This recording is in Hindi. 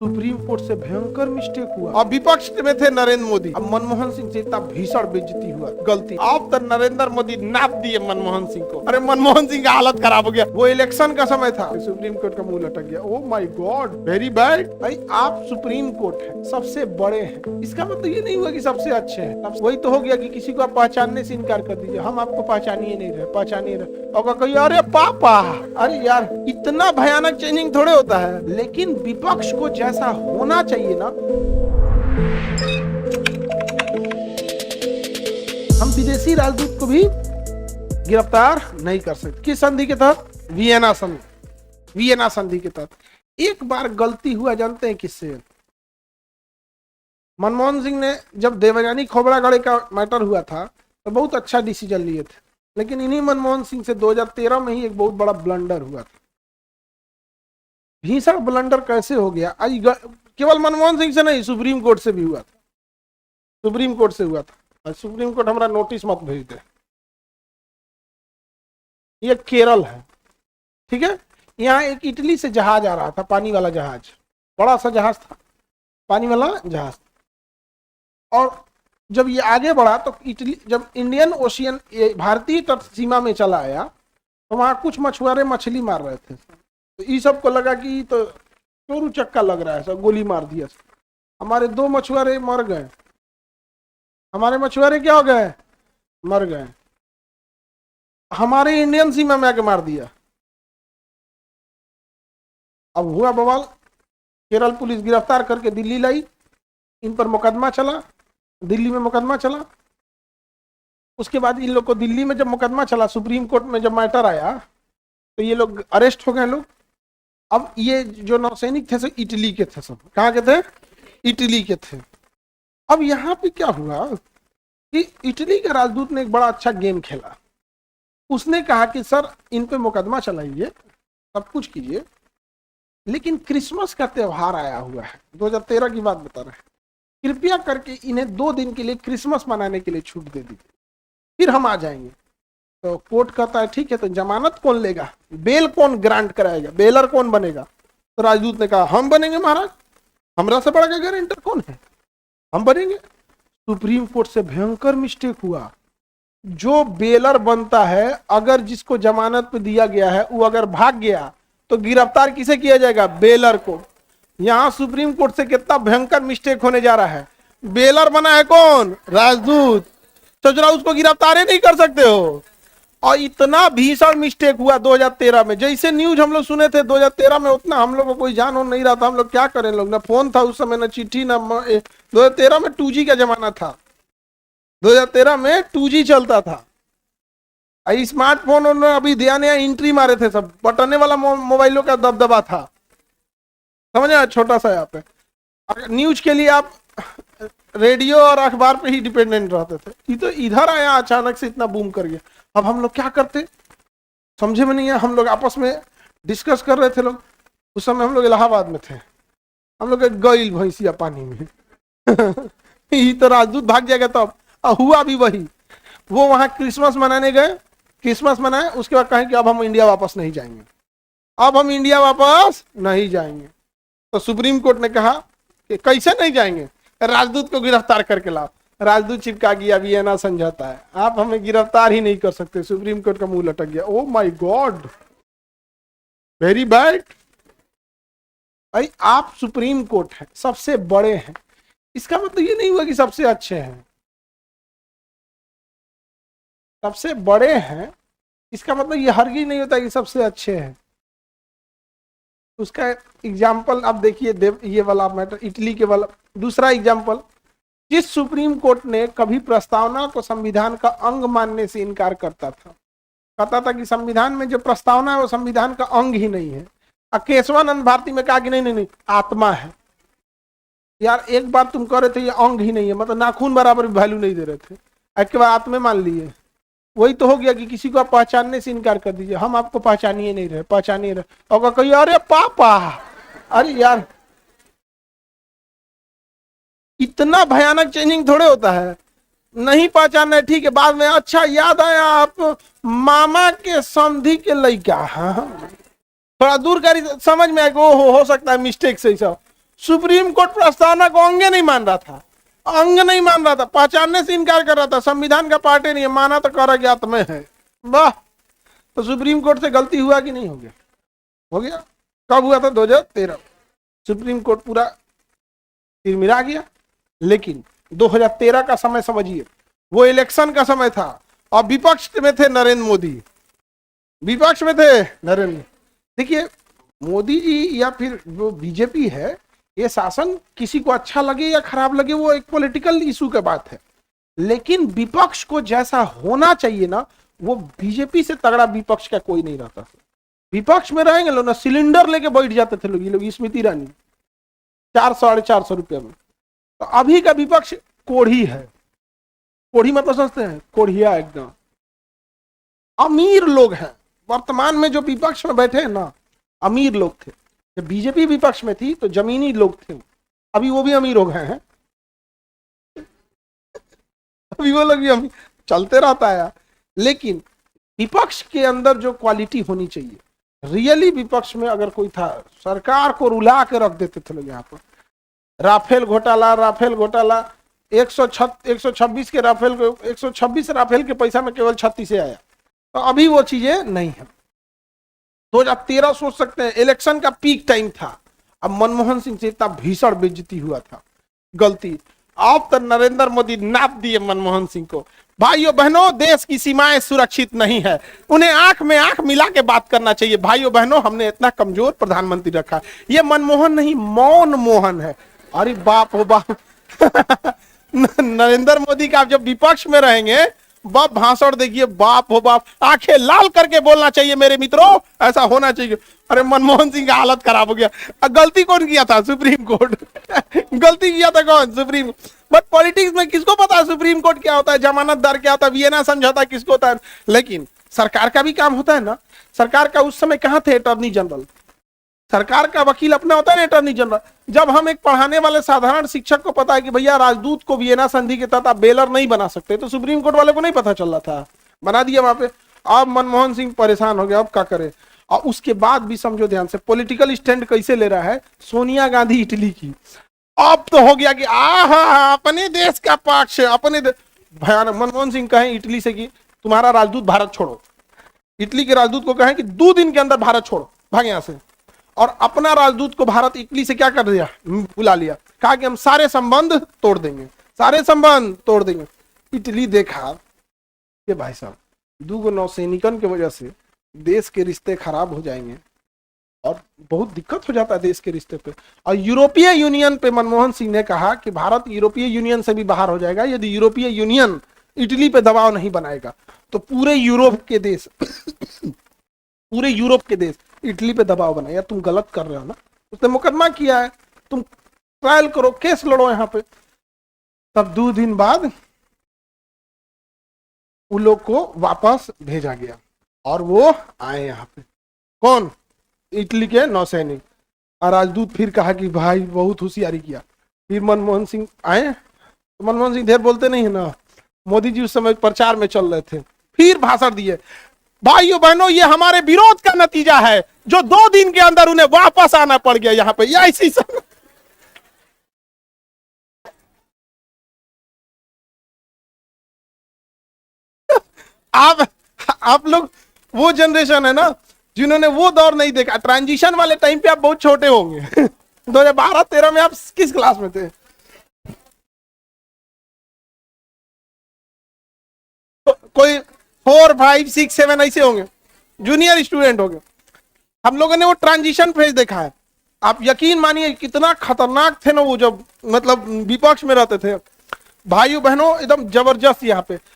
सुप्रीम कोर्ट से भयंकर मिस्टेक हुआ। अब विपक्ष में थे नरेंद्र मोदी, अब मनमोहन सिंह से इतना भीषण बेइज्जती हुआ, गलती। अब तो नरेंद्र मोदी नाप दिए मनमोहन सिंह को। अरे मनमोहन सिंह का हालत खराब हो गया, वो इलेक्शन का समय था, सुप्रीम कोर्ट का मुंह लटक गया। Oh my God, very bad. भाई आप सुप्रीम कोर्ट है, सबसे बड़े हैं, इसका मतलब ये नहीं हुआ कि सबसे अच्छे हैं। वही तो हो गया कि किसी को आप पहचानने से इनकार कर दीजिए, हम आपको पहचानिए नहीं रहे, पहचानिए रहे, और कहिए अरे पापा। अरे यार इतना भयानक चेंजिंग थोड़े होता है। लेकिन विपक्ष को जैसा होना चाहिए ना, हम विदेशी राजदूत को भी गिरफ्तार नहीं कर सकते। किस संधि के तहत? वियना संधि, वियना संधि के तहत। एक बार गलती हुआ, जानते हैं किससे? मनमोहन सिंह ने जब देवयानी खोबरागढ़े का मैटर हुआ था तो बहुत अच्छा डिसीजन लिए थे, लेकिन इन्हीं मनमोहन सिंह से 2013 में ही एक बहुत बड़ा ब्लंडर हुआ था। भीषण ब्लंडर कैसे हो गया? आज केवल मनमोहन सिंह से नहीं, सुप्रीम कोर्ट से भी हुआ था, सुप्रीम कोर्ट से हुआ था। और सुप्रीम कोर्ट हमारा नोटिस मत भेज दे। ये केरल है, ठीक है। यहाँ एक इटली से जहाज आ रहा था, पानी वाला जहाज, बड़ा सा जहाज था, पानी वाला जहाज। और जब ये आगे बढ़ा तो इटली, जब इंडियन ओशियन, भारतीय तट सीमा में चला आया, तो वहां कुछ मछुआरे मछली मार रहे थे। तो ये सबको लगा कि तो चोरू चक्का लग रहा है, सब गोली मार दिया। हमारे 2 मछुआरे मर गए, हमारे मछुआरे क्या हो गए? मर गए। हमारे इंडियन सीमा में आके मार दिया। अब हुआ बवाल, केरल पुलिस गिरफ्तार करके दिल्ली लाई, इन पर मुकदमा चला, दिल्ली में मुकदमा चला। उसके बाद इन लोग को दिल्ली में जब मुकदमा चला, सुप्रीम कोर्ट में जब मैटर आया, तो ये लोग अरेस्ट हो गए लोग। अब ये जो नौसैनिक थे सब इटली के थे, सब कहाँ के थे? इटली के थे। अब यहाँ पे क्या हुआ कि इटली के राजदूत ने एक बड़ा अच्छा गेम खेला। उसने कहा कि सर इन पे मुकदमा चलाइए, सब कुछ कीजिए, लेकिन क्रिसमस का त्योहार आया हुआ है, 2013 की बात बता रहे हैं, कृपया करके इन्हें 2 दिन के लिए क्रिसमस मनाने के लिए छूट दे दीजिए, फिर हम आ जाएंगे। तो कोर्ट कहता है ठीक है, तो जमानत कौन लेगा? बेल कौन ग्रांट कराएगा? बेलर कौन बनेगा? तो राजदूत ने कहा हम बनेंगे महाराज, हमरा से बड़ा का गारंटर कौन है, हम बनेंगे। सुप्रीम कोर्ट से भयंकर मिस्टेक हुआ। जो बेलर बनता है, अगर जिसको जमानत पे दिया गया है वो अगर भाग गया तो गिरफ्तार किसे किया जाएगा? बेलर को। यहां सुप्रीम कोर्ट से कितना भयंकर मिस्टेक होने जा रहा है। बेलर बना है कौन? राजदूत। सोच रहा उसको गिरफ्तार ही नहीं कर सकते हो। और इतना भीषण मिस्टेक हुआ 2013 में। जैसे न्यूज हम लोग सुने थे 2013 में, उतना हम लोग को कोई जान हो नहीं रहा था। हम लोग क्या करें, लोग ना फोन था उस समय, ना चिट्ठी, ना 2013 में 2G का जमाना था, 2013 में 2G चलता था। स्मार्टफोन उन्होंने अभी नया एंट्री मारे थे, सब बटने वाला मोबाइलों का दबदबा था, समझ आया, छोटा सा। यहाँ पे न्यूज के लिए आप रेडियो और अखबार पे ही डिपेंडेंट रहते थे। ये तो इधर आया अचानक से, इतना बूम कर गया। अब हम लोग क्या करते समझे में नहीं है। हम लोग आपस में डिस्कस कर रहे थे लोग, उस समय हम लोग इलाहाबाद में थे, हम लोग गईल भैंसिया पानी में ये तो राजदूत भाग जाएगा। तब हुआ भी वही, वो वहां क्रिसमस मनाने गए, क्रिसमस मनाए, उसके बाद कहें कि अब हम इंडिया वापस नहीं जाएंगे, अब हम इंडिया वापस नहीं जाएंगे। तो सुप्रीम कोर्ट ने कहा कि कैसे नहीं जाएंगे, राजदूत को गिरफ्तार करके लाओ। राजदूत चिपका गया, वियना समझौता है, आप हमें गिरफ्तार ही नहीं कर सकते। सुप्रीम कोर्ट का मुंह लटक गया। Oh my God, very bad. भाई आप सुप्रीम कोर्ट है, सबसे बड़े हैं, इसका मतलब ये नहीं हुआ कि सबसे अच्छे हैं। सबसे बड़े हैं इसका मतलब ये हरगिज नहीं होता कि सबसे अच्छे हैं। उसका एग्जाम्पल आप देखिए, ये वाला मैटर इटली के वाला। दूसरा एग्जाम्पल, जिस सुप्रीम कोर्ट ने कभी प्रस्तावना को संविधान का अंग मानने से इनकार करता था, कहता था कि संविधान में जो प्रस्तावना है वो संविधान का अंग ही नहीं है। केशवानंद भारती में कहा कि नहीं नहीं नहीं, आत्मा है। यार एक बार तुम कह रहे थे ये अंग ही नहीं है, मतलब नाखून बराबर वैल्यू नहीं दे रहे थे, एक बार आत्मे मान लिए। वही तो हो गया कि किसी को आप पहचानने से इनकार कर दीजिए, हम आपको पहचानिए नहीं रहे, पहचानिए रहे, और कहिए अरे पापा। अरे यार इतना भयानक चेंजिंग थोड़े होता है। नहीं पहचानना है ठीक है, बाद में अच्छा याद आया आप मामा के समधी के लड़का। हाँ थोड़ा दूर करी, समझ में आएगा, हो सकता है मिस्टेक से सब सुप्रीम कोर्ट प्रस्तावना को अंग नहीं मान रहा था, अंग नहीं मान रहा था, पहचानने से इनकार कर रहा था, संविधान का पार्ट ही नहीं है, माना तो कर ज्ञात में है। वाह, तो सुप्रीम कोर्ट से गलती हुआ कि नहीं हो गया? हो गया। कब हुआ था? 2013। सुप्रीम कोर्ट पूरा तिरमिरा गया। लेकिन 2013 का समय समझिए, वो इलेक्शन का समय था और विपक्ष में थे नरेंद्र मोदी, विपक्ष में थे नरेंद्र। देखिए मोदी जी या फिर जो बीजेपी है, ये शासन किसी को अच्छा लगे या खराब लगे वो एक पॉलिटिकल इशू की बात है, लेकिन विपक्ष को जैसा होना चाहिए ना, वो बीजेपी से तगड़ा विपक्ष का कोई नहीं रहता। विपक्ष में रहेंगे लोग ना, सिलेंडर लेके बैठ जाते थे लोग, ये लोग स्मृति ईरानी 400-450 रुपये में। तो अभी का विपक्ष कोढ़ी है। कोढ़ी मतलब समझते हैं? कोढ़िया एकदम अमीर लोग हैं। वर्तमान में जो विपक्ष में बैठे हैं ना, अमीर लोग थे। जब बीजेपी विपक्ष में थी तो जमीनी लोग थे, अभी वो भी अमीर हो गए हैं। अभी वो लोग भी अमीर, चलते रहता है यार। लेकिन विपक्ष के अंदर जो क्वालिटी होनी चाहिए, रियली विपक्ष में अगर कोई था, सरकार को रुला के रख देते थे लोग। यहाँ पर राफेल घोटाला, राफेल घोटाला 126 के राफेल को, 126 राफेल के पैसा में केवल 36 आया। तो अभी वो चीजें नहीं है। 2013 सोच सकते हैं, इलेक्शन का पीक टाइम था। अब मनमोहन सिंह से इतना भीषण बेइज्जती हुआ था, गलती। अब तो नरेंद्र मोदी नाप दिए मनमोहन सिंह को। भाइयों बहनों, देश की सीमाएं सुरक्षित नहीं है, उन्हें आंख में आंख मिला के बात करना चाहिए। भाइयों बहनों, हमने इतना कमजोर प्रधानमंत्री रखा, ये मनमोहन नहीं मौन मोहन है। अरे बाप हो बाप। नरेंद्र मोदी का जब विपक्ष में रहेंगे, बाप भाषण देखिए, बाप हो बाप, आंखें लाल करके बोलना चाहिए मेरे मित्रों, ऐसा होना चाहिए। अरे मनमोहन सिंह का हालत खराब हो गया। गलती कौन किया था? Supreme court. गलती किया था कौन? सुप्रीम। बट पॉलिटिक्स में किसको पता है सुप्रीम कोर्ट क्या होता है, जमानतदार क्या होता है, वियना समझौता किसको होता है? लेकिन सरकार का भी काम होता है ना। सरकार का उस समय कहाँ थे अटॉर्नी जनरल? सरकार का वकील अपना होता है ना, अटॉर्नी जनरल। जब हम एक पढ़ाने वाले साधारण शिक्षक को पता है कि भैया राजदूत को वियना संधि के तहत आप बेलर नहीं बना सकते, तो सुप्रीम कोर्ट वाले को नहीं पता चल रहा था, बना दिया वहां पे। अब मनमोहन सिंह परेशान हो गया, अब क्या करे। और उसके बाद भी समझो ध्यान से, पॉलिटिकल स्टैंड कैसे ले रहा है सोनिया गांधी इटली की। अब तो हो गया कि अपने देश का पक्ष, अपने भयानक। मनमोहन सिंह कहें इटली से कि तुम्हारा राजदूत भारत छोड़ो, इटली के राजदूत को कहें कि 2 दिन के अंदर भारत छोड़ो, भाग यहां से। और अपना राजदूत को भारत इटली से क्या कर दिया? बुला लिया, कहा कि हम सारे संबंध तोड़ देंगे, सारे संबंध तोड़ देंगे। इटली देखा कि भाई साहब 2 नौसैनिकन की वजह से देश के रिश्ते खराब हो जाएंगे और बहुत दिक्कत हो जाता है देश के रिश्ते पे। और यूरोपीय यूनियन पे मनमोहन सिंह ने कहा कि भारत यूरोपीय यूनियन से भी बाहर हो जाएगा यदि यूरोपीय यूनियन इटली पे दबाव नहीं बनाएगा। तो पूरे यूरोप के देश पूरे यूरोप के देश इटली पे दबाव बनाया, तुम गलत कर रहे हो ना, उसने मुकदमा किया है, तुम ट्रायल करो, केस लड़ो यहाँ पे। तब 2 दिन बाद उन लोग को वापस भेजा गया और वो आए यहाँ पे। कौन? इटली के नौसैनिक। और राजदूत फिर कहा कि भाई बहुत होशियारी किया। फिर मनमोहन सिंह आए, तो मनमोहन सिंह ढेर बोलते नहीं है ना, मोदी जी उस समय प्रचार में चल रहे थे, फिर भाषण दिए। भाइयों बहनों, ये हमारे विरोध का नतीजा है, जो 2 दिन के अंदर उन्हें वापस आना पड़ गया यहाँ पे। या इसी समय आप लोग वो जनरेशन है ना जिन्होंने वो दौर नहीं देखा। ट्रांजिशन वाले टाइम पे आप बहुत छोटे होंगे। 2012-13 में आप किस क्लास में थे? तो कोई 4, 5, 6, 7 ऐसे होंगे, जूनियर स्टूडेंट होंगे। हम लोगों ने वो ट्रांजिशन फेज देखा है। आप यकीन मानिए कितना खतरनाक थे ना वो, जब मतलब विपक्ष में रहते थे। भाइयों बहनों, एकदम जबरदस्त यहाँ पे।